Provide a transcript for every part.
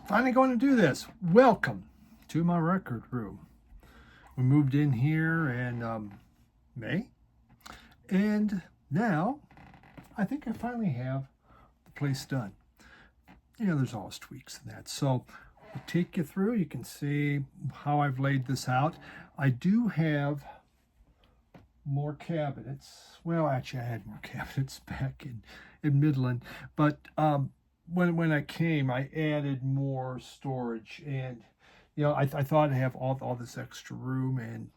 Finally going to do this. Welcome to my record room. We moved in here in May, and now I think I finally have the place done. You know, there's always tweaks in that. So I'll take you through. You can see how I've laid this out. I do have more cabinets. Well, actually, I had more cabinets back in Midland, but when I came, I added more storage, and you know, I thought I'd have all this extra room, and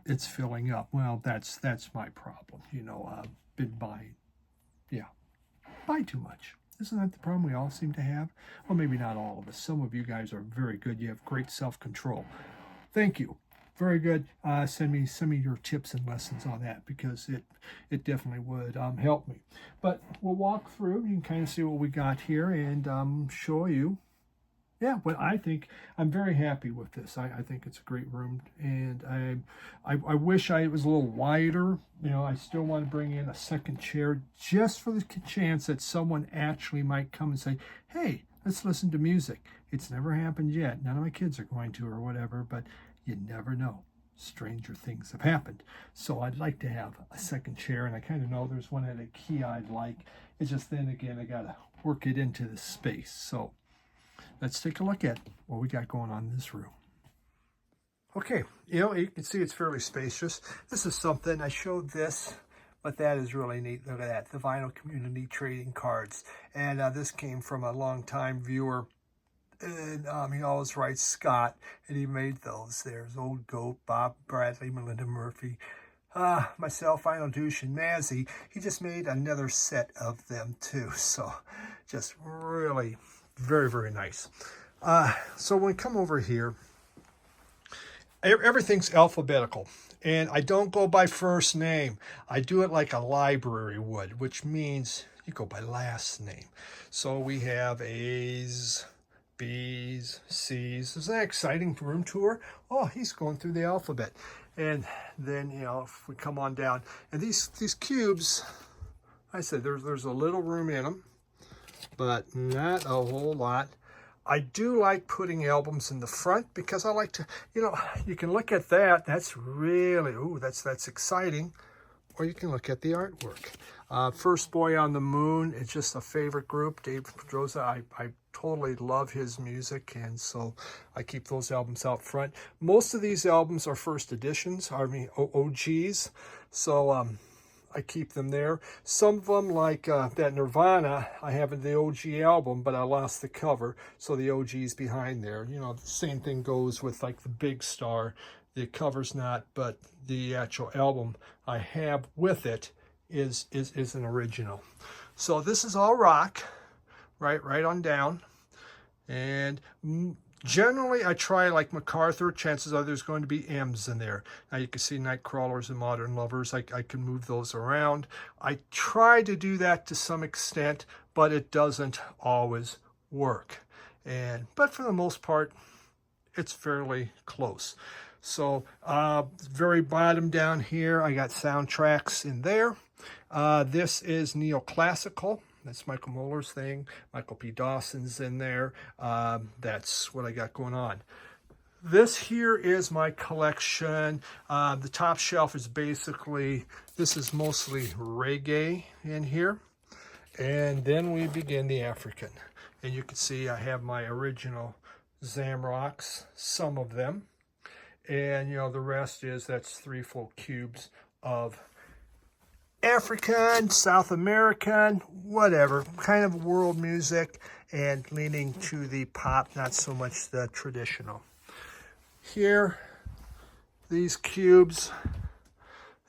it's filling up. Well, that's my problem. You know, I've been buying, buy too much. Isn't that the problem we all seem to have? Well, maybe not all of us. Some of you guys are very good. You have great self-control. Thank you. Very good. Send me your tips and lessons on that, because it definitely would help me. But we'll walk through. You can kind of see what we got here and show you. Yeah, but I think I'm very happy with this. I think it's a great room, and I wish it was a little wider. You know, I still want to bring in a second chair just for the chance that someone actually might come and say, hey, let's listen to music. It's never happened yet. None of my kids are going to or whatever, but you never know. Stranger things have happened. So I'd like to have a second chair, and I kind of know there's one at IKEA I'd like. It's just then again, I got to work it into the space. So let's take a look at what we got going on in this room. Okay, you know, you can see it's fairly spacious. This is something, I showed this, but that is really neat. Look at that, the vinyl community trading cards. And this came from a longtime viewer, and he always writes Scott, and he made those. There's Old Goat, Bob Bradley, Melinda Murphy, myself, Final Douche, and Mazzy. He just made another set of them too. So just really very, very nice. So when we come over here, everything's alphabetical. And I don't go by first name. I do it like a library would, which means you go by last name. So we have A's, B's, C's. Isn't that exciting room tour? Oh, he's going through the alphabet. And then, you know, if we come on down, and these cubes, I said there's a little room in them, but not a whole lot. I do like putting albums in the front because I like to, you know, you can look at that. That's really, ooh, that's exciting. Or you can look at the artwork. First Boy on the Moon is just a favorite group. Dave Pedrosa, I totally love his music, and so I keep those albums out front. Most of these albums are first editions, OGs, so I keep them there. Some of them, like that Nirvana, I have the OG album, but I lost the cover, so the OG's behind there. You know, the same thing goes with like the Big Star. The cover's not, but the actual album I have with it is an original. So this is all rock, right on down. And generally I try, like MacArthur, chances are there's going to be M's in there. Now you can see Nightcrawlers and Modern Lovers. I can move those around. I try to do that to some extent, but it doesn't always work. But for the most part, it's fairly close. So very bottom down here, I got soundtracks in there. This is neoclassical. That's Michael Muller's thing. Michael P. Dawson's in there. That's what I got going on. This here is my collection. The top shelf is basically, this is mostly reggae in here. And then we begin the African. And you can see I have my original Zamrocks, some of them. And, you know, the rest that's 3 full cubes of African, South American, whatever, kind of world music, and leaning to the pop, not so much the traditional. Here, these cubes,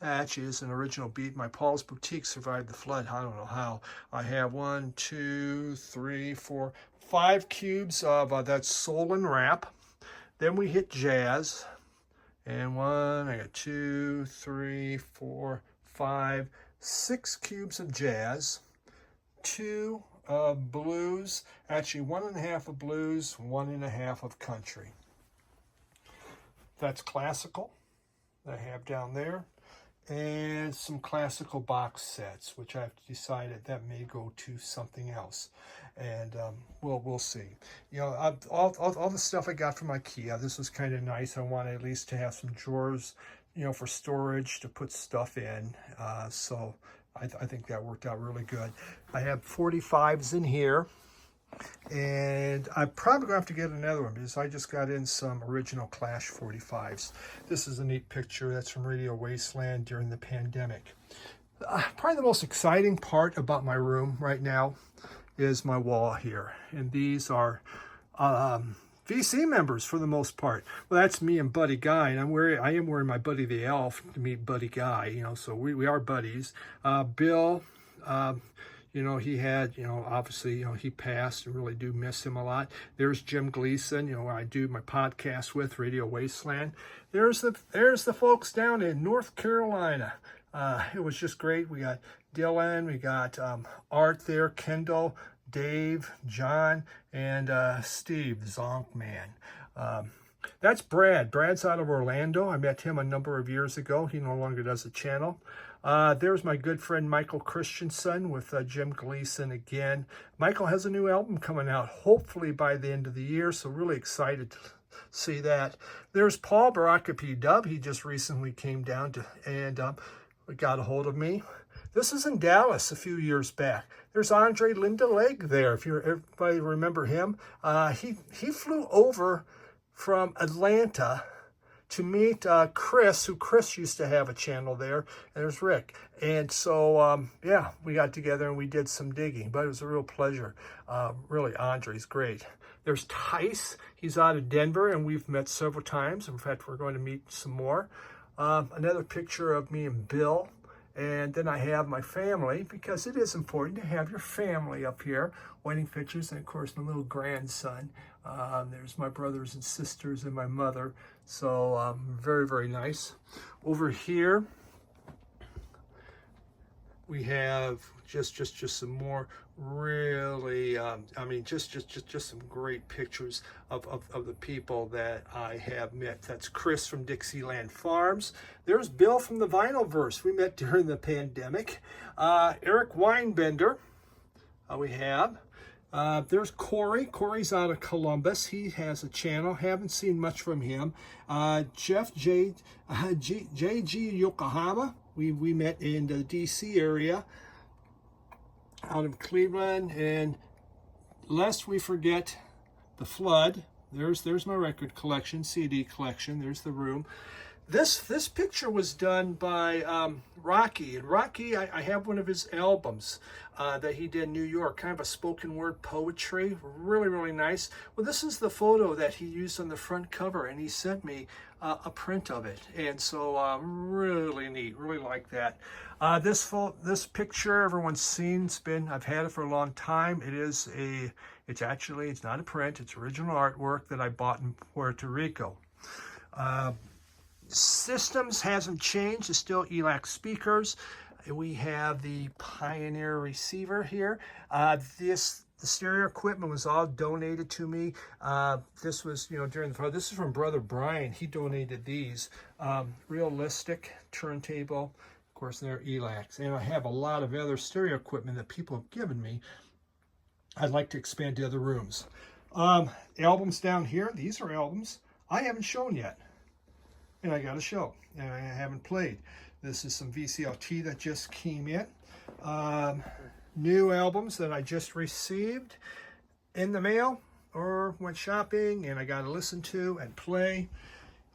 actually is an original beat. My Paul's Boutique survived the flood. I don't know how. I have 1, 2, 3, 4, 5 cubes of that soul and rap. Then we hit jazz. And I got 2, 3, 4, 5, 6 cubes of jazz, 2 of blues, actually 1.5 of blues, 1.5 of country. That's classical that I have down there. and some classical box sets, which I've decided that may go to something else. And we'll see. You know, all the stuff I got from IKEA, this was kind of nice. I wanted at least to have some drawers, you know, for storage to put stuff in. So I think that worked out really good. I have 45s in here. And I'm probably going to have to get another one because I just got in some original Clash 45s. This is a neat picture. That's from Radio Wasteland during the pandemic. Probably the most exciting part about my room right now is my wall here. And these are VC members for the most part. Well, that's me and Buddy Guy, and I am wearing my Buddy the Elf to meet Buddy Guy, you know, so we are buddies. Bill, you know, he had, you know, obviously, you know, he passed and really do miss him a lot. There's Jim Gleason, you know, I do my podcast with Radio Wasteland. There's the folks down in North Carolina. It was just great. We got Dylan, we got Art there, Kendall, Dave, John, and Steve, the Zonk Man. That's Brad. Brad's out of Orlando. I met him a number of years ago. He no longer does a channel. There's my good friend Michael Christensen with Jim Gleason again. Michael has a new album coming out, hopefully by the end of the year, so really excited to see that. There's Paul Baraka P-Dub. He just recently came down and got a hold of me. This is in Dallas a few years back. There's Andre Lindeleg there, if everybody remember him. He flew over from Atlanta to meet Chris, who Chris used to have a channel there, and there's Rick. And so, yeah, we got together and we did some digging, but it was a real pleasure. Really, Andre's great. There's Tice. He's out of Denver, and we've met several times. In fact, we're going to meet some more. Another picture of me and Bill. And then I have my family, because it is important to have your family up here. Wedding pictures, and of course my little grandson. There's my brothers and sisters and my mother. So very, very nice. Over here, we have just some more really, I mean, just some great pictures of the people that I have met. That's Chris from Dixieland Farms. There's Bill from the Vinylverse. We met during the pandemic. Eric Weinbender, we have. There's Corey. Corey's out of Columbus. He has a channel. Haven't seen much from him. Jeff J.G. Yokohama. We met in the D.C. area, out of Cleveland. And lest we forget the Flood. There's my record collection, CD collection. There's the room. This picture was done by Rocky. And Rocky, I have one of his albums that he did in New York, kind of a spoken word poetry. Really, really nice. Well, this is the photo that he used on the front cover, and he sent me a print of it. And so really neat, really like that. This picture everyone's seen. I've had it for a long time. It's not a print, it's original artwork that I bought in Puerto Rico. Systems hasn't changed. It's still ELAC speakers. We have the Pioneer receiver here. The stereo equipment was all donated to me. This was, this is from Brother Brian. He donated these. Realistic turntable. Of course, they're ELACs. And I have a lot of other stereo equipment that people have given me. I'd like to expand to other rooms. Albums down here. These are albums I haven't shown yet. And I got to show, and I haven't played. This is some VCLT that just came in. New albums that I just received in the mail or went shopping, and I got to listen to and play.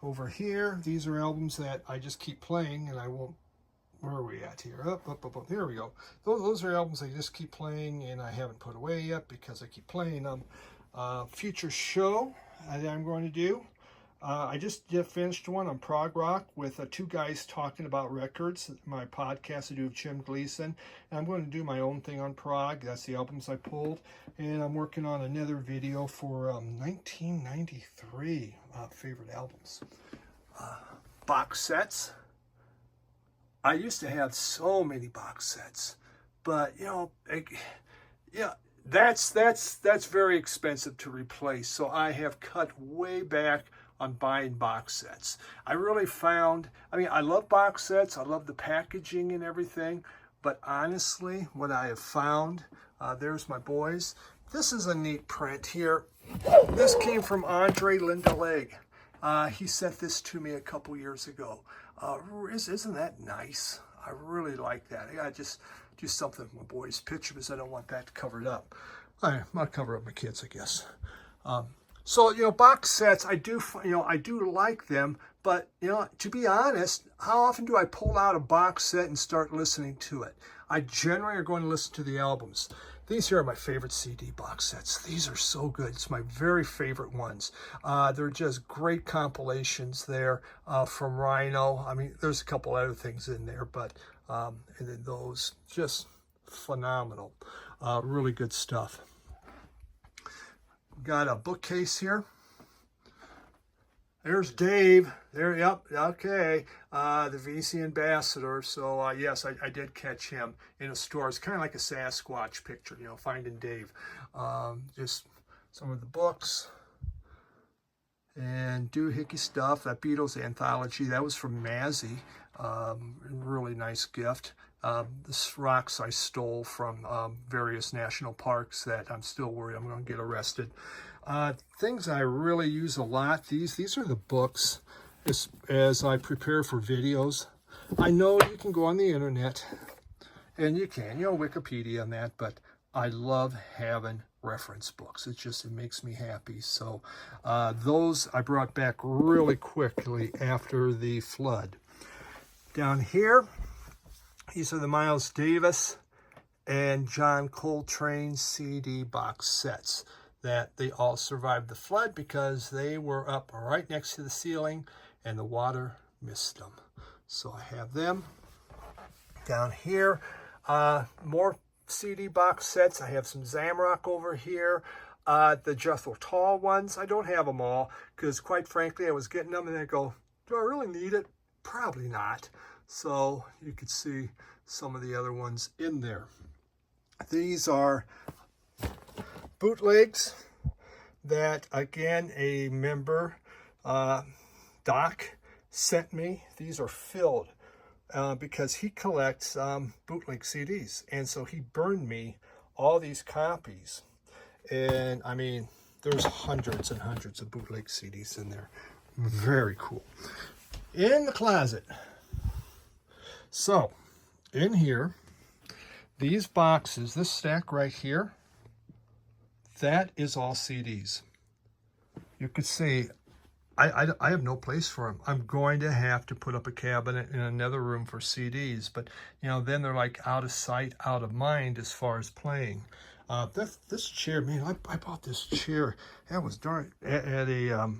Over here, these are albums that I just keep playing, and I won't. Where are we at here? Up. There we go. Those are albums I just keep playing, and I haven't put away yet because I keep playing them. Future show that I'm going to do. I just finished one on prog rock with two guys talking about records. My podcast I do with Jim Gleason. And I'm going to do my own thing on prog. That's the albums I pulled. And I'm working on another video for 1993 favorite albums. Box sets. I used to have so many box sets. But, that's very expensive to replace. So I have cut way back on buying box sets. I really found, I mean, I love box sets. I love the packaging and everything. But honestly, what I have found, there's my boys. This is a neat print here. This came from Andre Lindeleg. He sent this to me a couple years ago. Isn't that nice? I really like that. I gotta just do something with my boys' picture because I don't want that covered up. I'll cover up my kids, I guess. So, you know, box sets, I do like them, but, you know, to be honest, how often do I pull out a box set and start listening to it? I generally are going to listen to the albums. These here are my favorite CD box sets. These are so good. It's my very favorite ones. They're just great compilations there from Rhino. I mean, there's a couple other things in there, but and then those, just phenomenal. Really good stuff. Got a bookcase here. There's Dave. There, yep, okay. The VC ambassador. So yes, I did catch him in a store. It's kind of like a Sasquatch picture, you know, Finding Dave. Just some of the books and doohickey stuff. That Beatles anthology, that was from Mazzy. Really nice gift. This rocks I stole from various national parks that I'm still worried I'm going to get arrested. Things I really use a lot, these are the books as I prepare for videos. I know you can go on the internet, and you can, you know, Wikipedia and that, but I love having reference books. It makes me happy. So those I brought back really quickly after the flood. Down here, these are the Miles Davis and John Coltrane CD box sets that they all survived the flood because they were up right next to the ceiling and the water missed them. So I have them. Down here, more CD box sets. I have some Zamrock over here. The Jethro Tull ones, I don't have them all because quite frankly, I was getting them and I go, do I really need it? Probably not. So you could see some of the other ones in there. These are bootlegs that, again, a member, Doc, sent me. These are filled because he collects bootleg CDs. And so he burned me all these copies. And, I mean, there's hundreds and hundreds of bootleg CDs in there. Very cool. In the closet. So, in here, these boxes, this stack right here, that is all CDs. You could see, I have no place for them. I'm going to have to put up a cabinet in another room for CDs, but, you know, then they're like out of sight, out of mind as far as playing. This chair, man, I bought this chair. That was darn at a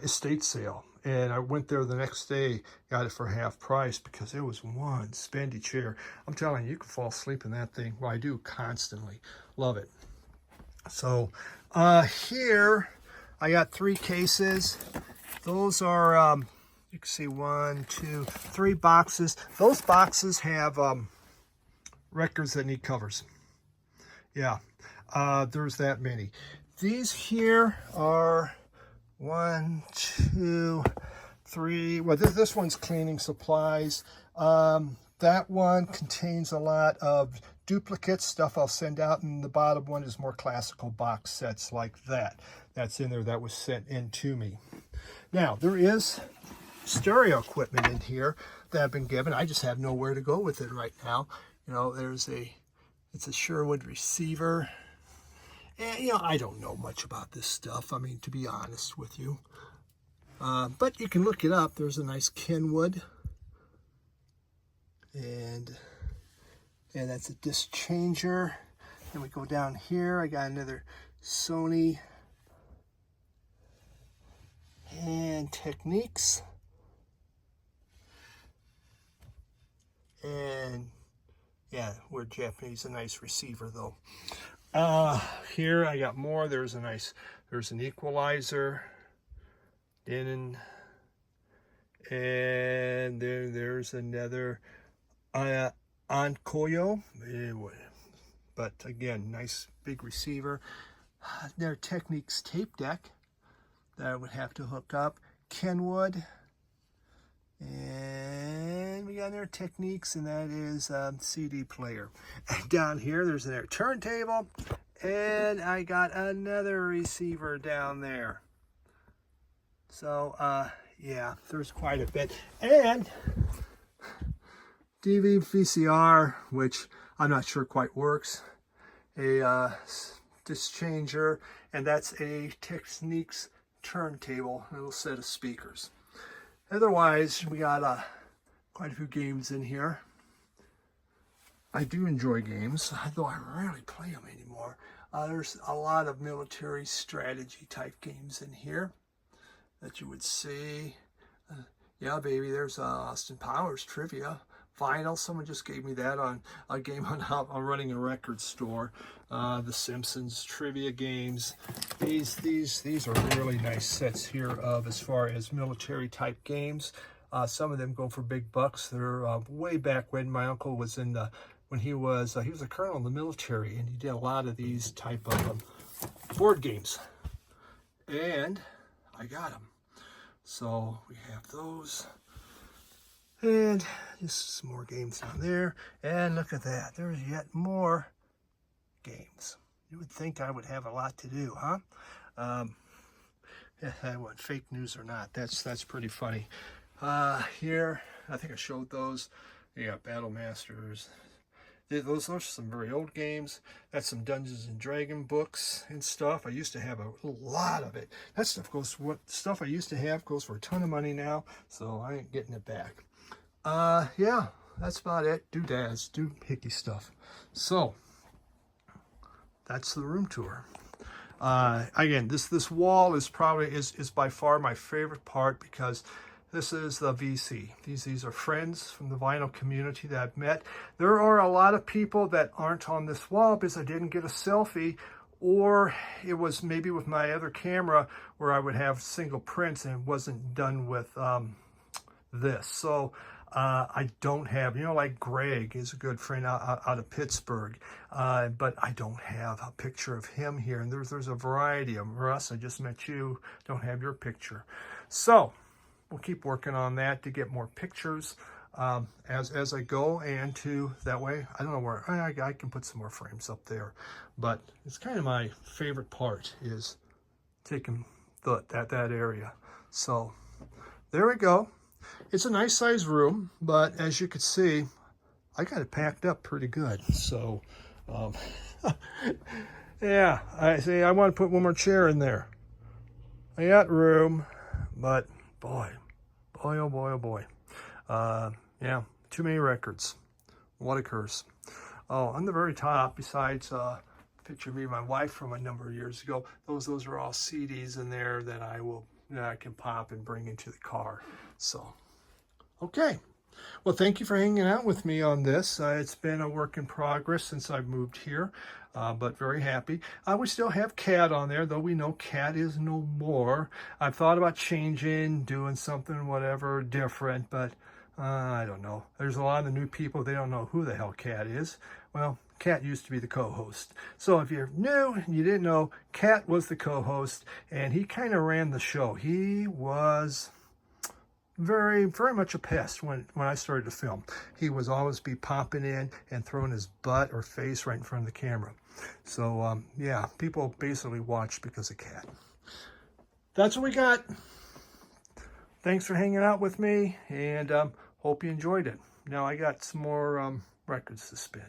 estate sale. And I went there the next day, got it for half price because it was one spendy chair. I'm telling you, you can fall asleep in that thing. Well, I do constantly. Love it. So here I got 3 cases. Those are, you can see 1, 2, 3 boxes. Those boxes have records that need covers. Yeah, there's that many. These here are 1, 2, 3. Well, this one's cleaning supplies. That one contains a lot of duplicate stuff I'll send out, and the bottom one is more classical box sets like that. That's in there. That was sent in to me. Now, there is stereo equipment in here that I've been given. I just have nowhere to go with it right now. You know, it's a Sherwood receiver. And, you know, I don't know much about this stuff, I mean, to be honest with you. But you can look it up. There's a nice Kenwood. And that's a disc changer. Then we go down here. I got another Sony and Techniques. And, yeah, we're Japanese. A nice receiver, though. Here I got more. There's an equalizer, and then there's another Ankoyo, but again, nice big receiver. Their Techniques tape deck. that I would have to hook up. Kenwood. And we got their Techniques, and that is CD player. And down here, there's their turntable, and I got another receiver down there. So, yeah, there's quite a bit. And DVD VCR, which I'm not sure quite works. A disc changer, and that's a Techniques turntable, a little set of speakers. Otherwise, we got quite a few games in here. I do enjoy games, though I rarely play them anymore. There's a lot of military strategy type games in here that you would see. Yeah, baby, there's Austin Powers trivia. Vinyl, someone just gave me that on a game on running a record store. The Simpsons trivia games. These are really nice sets here of as far as military type games. Some of them go for big bucks. They're way back when my uncle was in the he was a colonel in the military, and he did a lot of these type of board games. And I got them. So we have those. And just some more games down there. And look at that. There's yet more games. You would think I would have a lot to do, huh? Yeah, what, fake news or not, that's pretty funny. Here, I think I showed those. You got Battle Masters. Those are some very old games. That's some Dungeons and Dragon books and stuff. I used to have a lot of it. That stuff goes, what stuff I used to have goes for a ton of money now, so I ain't getting it back. Yeah, that's about it. Doodads, doohickey stuff. So, that's the room tour. Again, this wall is probably is by far my favorite part, because this is the VC. These are friends from the vinyl community that I've met. There are a lot of people that aren't on this wall because I didn't get a selfie, or it was maybe with my other camera where I would have single prints and it wasn't done with this. So I don't have, like Greg is a good friend out of Pittsburgh, but I don't have a picture of him here. And there's a variety of them. Russ, I just met you, don't have your picture. So we'll keep working on that to get more pictures as I go, and that way, I don't know where, I can put some more frames up there. But it's kind of my favorite part is taking that area. So there we go. It's a nice size room, but as you can see, I got it packed up pretty good. So, yeah, I want to put one more chair in there. I got room, but boy, oh boy, oh boy. Yeah, too many records. What a curse. Oh, on the very top, besides a picture of me and my wife from a number of years ago, those are all CDs in there that I can pop and bring into the car. So, okay. Well, thank you for hanging out with me on this. It's been a work in progress since I've moved here, but very happy. We still have Cat on there, though we know Cat is no more. I've thought about changing, doing something, whatever, different, but I don't know. There's a lot of new people. They don't know who the hell Cat is. Well, Cat used to be the co-host. So if you're new and you didn't know, Cat was the co-host, and he kind of ran the show. He was very, very much a pest when I started to film. He was always be popping in and throwing his butt or face right in front of the camera. So, yeah, people basically watched because of Cat. That's what we got. Thanks for hanging out with me, and hope you enjoyed it. Now I got some more records to spin.